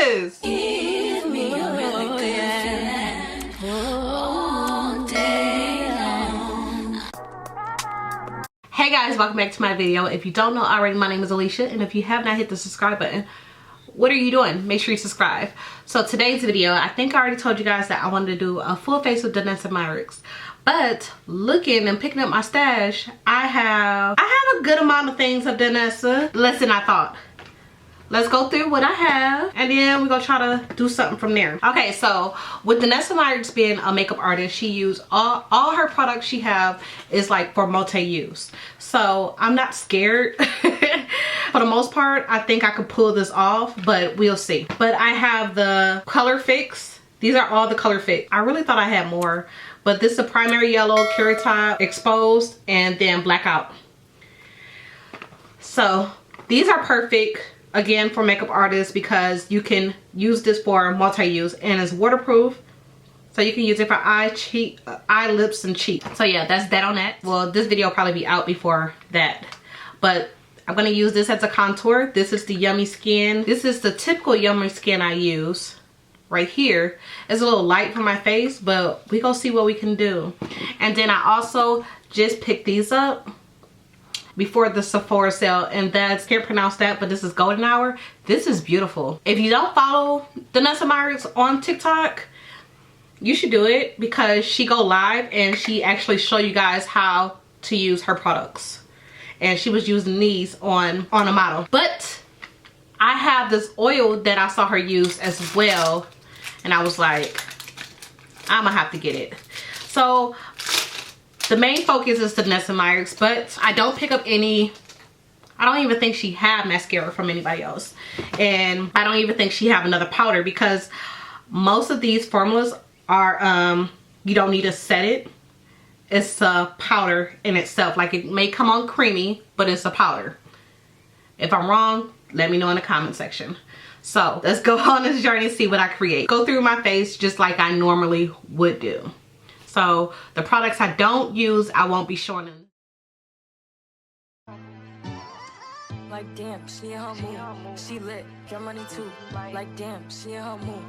this? Give me a really good all day long. Hey guys, welcome back to my video. If you don't know already, my name is Alicia, and if you have not hit the subscribe button, what are you doing? Make sure you subscribe. So today's video, I think I already told you guys that I wanted to do a full face of Danessa Myricks. But looking and picking up my stash, I have a good amount of things of Danessa. Less than I thought. Let's go through what I have, and then we're gonna try to do something from there. Okay, so with Danessa Myricks being a makeup artist, she used all her products she have is like for multi-use. So I'm not scared. For the most part, I think I could pull this off, but we'll see. But I have the Color Fix. These are all the Color Fix. I really thought I had more, but this is the primary yellow, Curative exposed, and then blackout. So these are perfect again for makeup artists because you can use this for multi-use, and it's waterproof, so you can use it for eye, lips, and cheeks. So yeah, that's that on that. Well, this video will probably be out before that, but I'm gonna use this as a contour. This is the Yummy Skin. This is the typical Yummy Skin I use right here. It's a little light for my face, but we gonna see what we can do. And then I also just picked these up before the Sephora sale, and that's, can't pronounce that, but this is Golden Hour. This is beautiful. If you don't follow Danessa Myricks on TikTok, you should do it because she go live and she actually show you guys how to use her products. And she was using these on a model. But I have this oil that I saw her use as well, and I was like, I'm gonna have to get it. So the main focus is Danessa Myricks, but I don't pick up any. I don't even think she have mascara from anybody else, and I don't even think she have another powder, because most of these formulas are you don't need to set it. It's a powder in itself. Like, it may come on creamy, but it's a powder. If I'm wrong, let me know in the comment section. So let's go on this journey and see what I create. Go through my face just like I normally would do. So the products I don't use, I won't be showing them. Like damn, she in her mood. She lit, get money too. Like damn, she in her mood.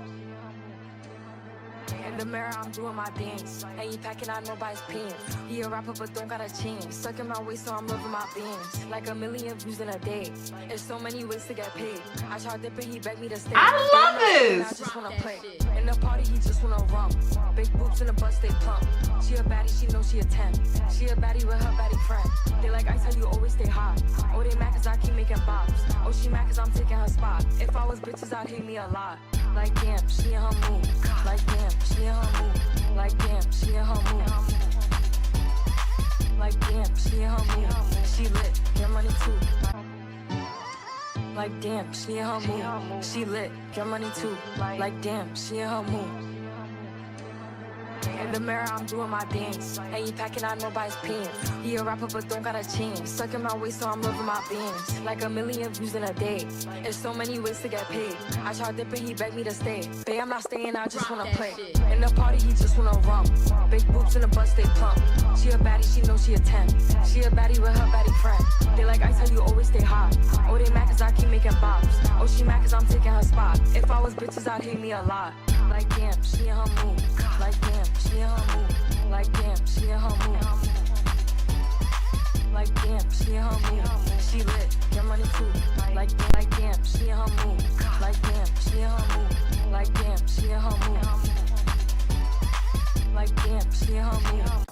In the mirror, I'm doing my dance. Ain't you packing out nobody's pants. He a rapper, but don't got a chance. Stuck in my waist, so I'm loving my bands. Like 1 million views in a day. There's so many ways to get paid. I tried dipping, he begged me to stay. I love this. I just wanna play. In the party, he just wanna rump. Big boobs in the bus, they plump. She a baddie, she know she a 10. She a baddie with her baddie friend. They like, I tell you, always stay hot. Oh, they mad cause I keep making bops. Oh, she mad cause I'm taking her spot. If I was bitches, I'd hate me a lot. Like damn, she in her mood. Like damn, she in her mood. Like damn, she in her mood. Like damn, she in her mood. She lit, get money too. Like damn, she in her mood. She lit, get money too. Like damn, she in her mood. In the mirror, I'm doing my dance. Ain't you packing out nobody's pants. He a rapper, but don't got a chance. Stuck in my waist, so I'm loving my bands. Like 1 million views in a day. There's so many ways to get paid. I tried dipping, he begged me to stay. Babe, I'm not staying, I just wanna play. In the party, he just wanna rump. Big boobs in the bus, they plump. She a baddie, she know she a 10. She a baddie with her baddie friend. They like, I tell you, always stay hot. Oh, they mad cause I keep making bops. Oh, she mad cause I'm taking her spot. If I was bitches, I'd hate me a lot. Like damn, she in her mood. Like damn, she in her mood. Like damn, she in her mood. Like damn, she in her mood. She lit, get money too. Like damn, she in her mood. Like damn, she in her mood. Like damn, she in her mood. Like damn, she in her mood.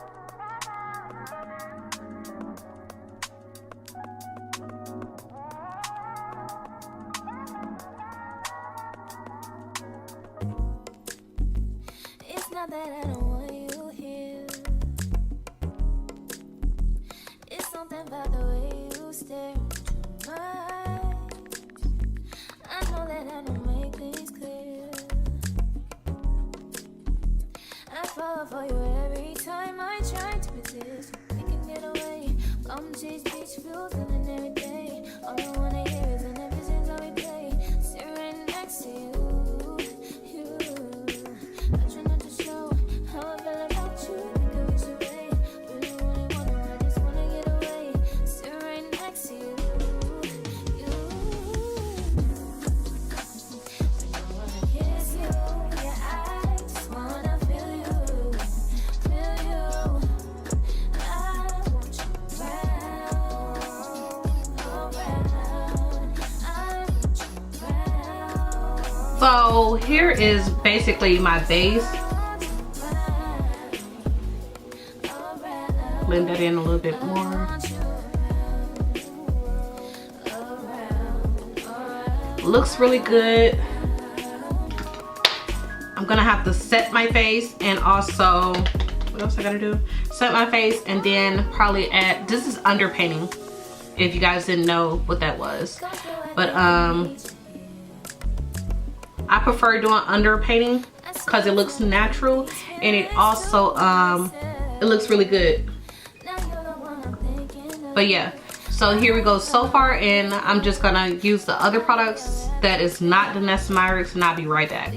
It's not that I don't want you here. It's something about the way you stare into my eyes. I know that I don't make things clear. I fall for you every time I try to resist. We can get away. Come chase beach views and every day. All I wanna hear is an episode that we play. Sitting right next to you. I try not to show So here is basically my base. Blend that in a little bit more. Looks really good. I'm gonna have to set my face and also, what else I gotta do? Set my face and then probably add, this is underpainting, if you guys didn't know what that was. But I prefer doing underpainting because it looks natural and it also, it looks really good. But yeah, so here we go so far, and I'm just gonna use the other products that is not Danessa Myricks, and I'll be right back.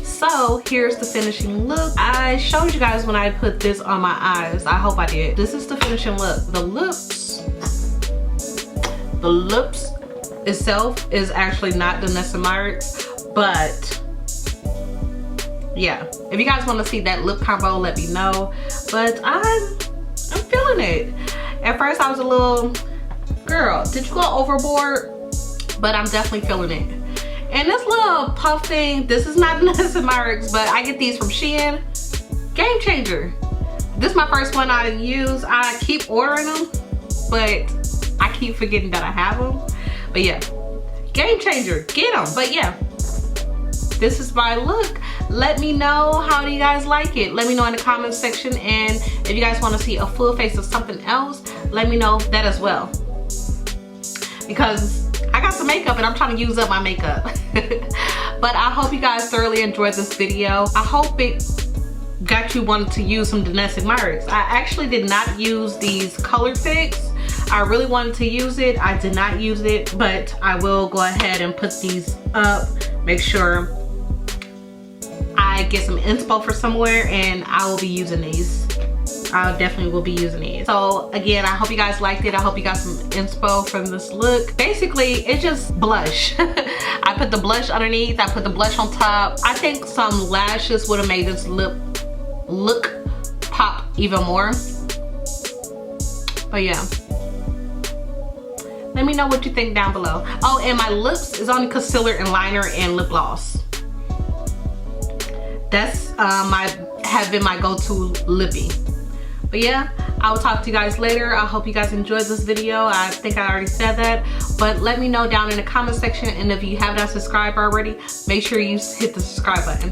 So here's the finishing look. I showed you guys when I put this on my eyes. I hope I did. This is the finishing look. The lips itself is actually not Danessa Myricks, but yeah, if you guys want to see that lip combo, let me know. But I'm feeling it. At first I was a little, girl, did you go overboard? But I'm definitely feeling it. And this little puff thing, this is not Danessa Myricks, but I get these from Shein. Game changer. This is my first one I use. I keep ordering them, but I keep forgetting that I have them. But yeah, game changer, get them. But yeah, this is my look. Let me know, how do you guys like it? Let me know in the comment section, and if you guys want to see a full face of something else, let me know that as well. Because I got some makeup and I'm trying to use up my makeup. But I hope you guys thoroughly enjoyed this video. I hope it got you wanted to use some Danessa Myricks. I actually did not use these color fix. I really wanted to use it. I did not use it, but I will go ahead and put these up. Make sure I get some inspo for somewhere, and I will be using these. I definitely will be using these. So again, I hope you guys liked it. I hope you got some inspo from this look. Basically, it's just blush. I put the blush underneath. I put the blush on top. I think some lashes would have made this look pop even more. But yeah. Let me know what you think down below. Oh, and my lips is only concealer and liner and lip gloss. That's have been my go-to lippy. But yeah, I will talk to you guys later. I hope you guys enjoyed this video. I think I already said that, but let me know down in the comment section, and if you have not subscribed already, make sure you hit the subscribe button.